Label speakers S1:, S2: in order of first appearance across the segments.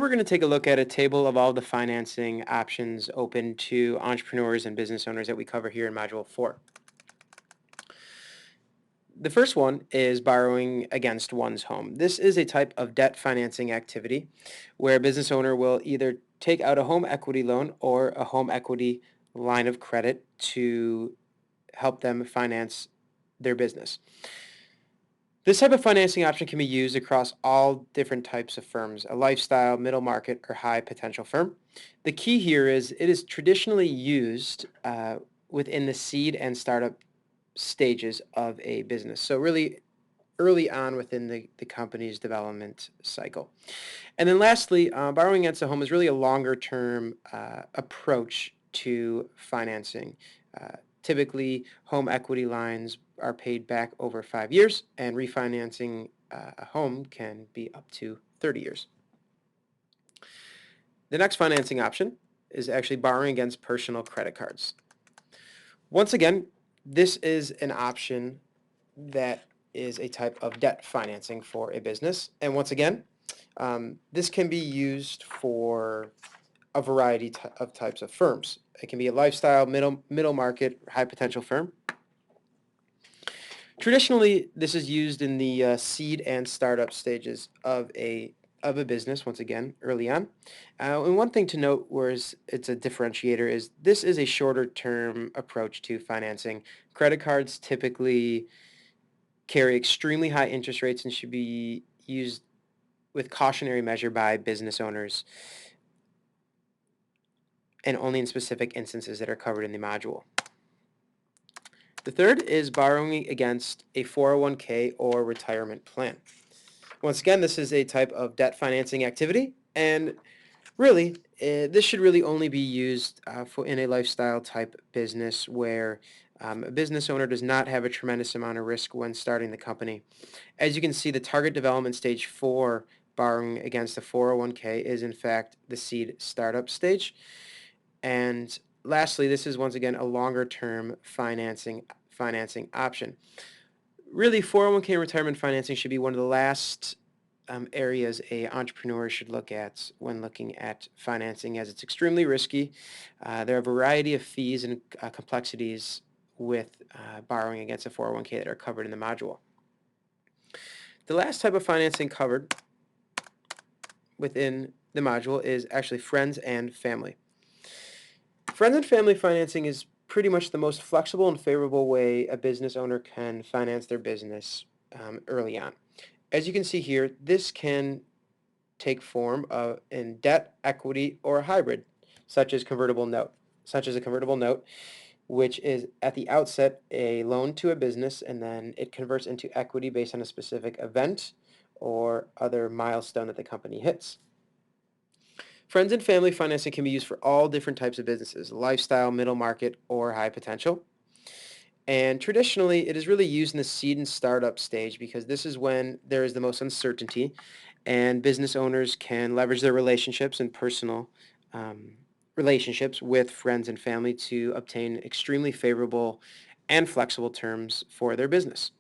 S1: We're going to take a look at a table of all the financing options open to entrepreneurs and business owners that we cover here in Module 4. The first one is borrowing against one's home. This is a type of debt financing activity where a business owner will either take out a home equity loan or a home equity line of credit to help them finance their business. This type of financing option can be used across all different types of firms, a lifestyle, middle market, or high potential firm. The key here is it is traditionally used within the seed and startup stages of a business. So really early on within the company's development cycle. And then lastly, borrowing against a home is really a longer term approach to financing. Typically, home equity lines are paid back over 5 years, and refinancing a home can be up to 30 years. The next financing option is actually borrowing against personal credit cards. Once again, this is an option that is a type of debt financing for a business. And once again, this can be used for a variety of types of firms. It can be a lifestyle, middle market, high potential firm. Traditionally, this is used in the seed and startup stages of a business, once again, early on. And one thing to note, whereas it's a differentiator, is this is a shorter term approach to financing. Credit cards typically carry extremely high interest rates and should be used with cautionary measure by business owners, and only in specific instances that are covered in the module. The third is borrowing against a 401k or retirement plan. Once again, this is a type of debt financing activity, and really, this should really only be used for in a lifestyle type business where a business owner does not have a tremendous amount of risk when starting the company. As you can see, the target development stage for borrowing against a 401k is in fact the seed startup stage. And lastly, this is once again a longer term financing option. Really, 401k retirement financing should be one of the last areas a entrepreneur should look at when looking at financing, as it's extremely risky. There are a variety of fees and complexities with borrowing against a 401k that are covered in the module. The last type of financing covered within the module is actually friends and family. Friends and family financing is pretty much the most flexible and favorable way a business owner can finance their business early on. As you can see here, this can take form in debt, equity, or a hybrid, such as a convertible note, which is at the outset a loan to a business, and then it converts into equity based on a specific event or other milestone that the company hits. Friends and family financing can be used for all different types of businesses, lifestyle, middle market, or high potential. And traditionally, it is really used in the seed and startup stage because this is when there is the most uncertainty, and business owners can leverage their relationships and personal relationships with friends and family to obtain extremely favorable and flexible terms for their business.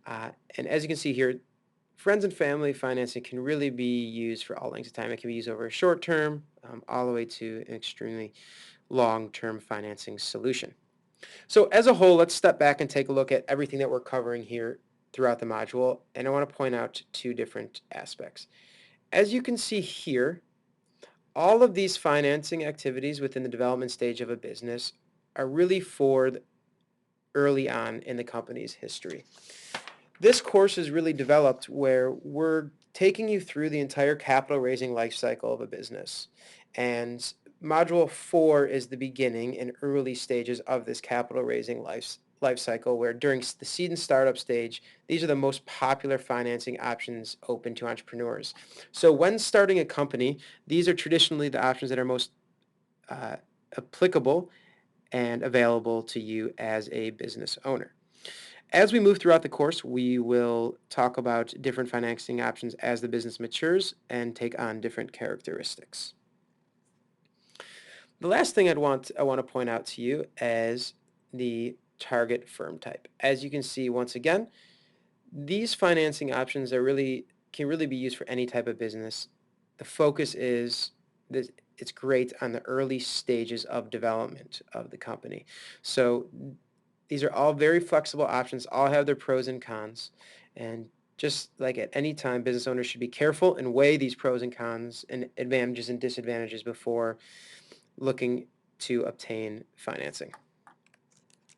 S1: And as you can see here, friends and family financing can really be used for all lengths of time. It can be used over a short term, all the way to an extremely long-term financing solution. So as a whole, let's step back and take a look at everything that we're covering here throughout the module, and I want to point out two different aspects. As you can see here, all of these financing activities within the development stage of a business are really for early on in the company's history. This course is really developed where we're taking you through the entire capital raising life cycle of a business. And Module 4 is the beginning and early stages of this capital raising life cycle, where during the seed and startup stage, these are the most popular financing options open to entrepreneurs. So when starting a company, these are traditionally the options that are most applicable and available to you as a business owner. As we move throughout the course, we will talk about different financing options as the business matures and take on different characteristics. The last thing I want to point out to you is the target firm type. As you can see, once again, these financing options can really be used for any type of business the focus is this, it's great on the early stages of development of the company. So these are all very flexible options, all have their pros and cons, and just like at any time, business owners should be careful and weigh these pros and cons and advantages and disadvantages before looking to obtain financing.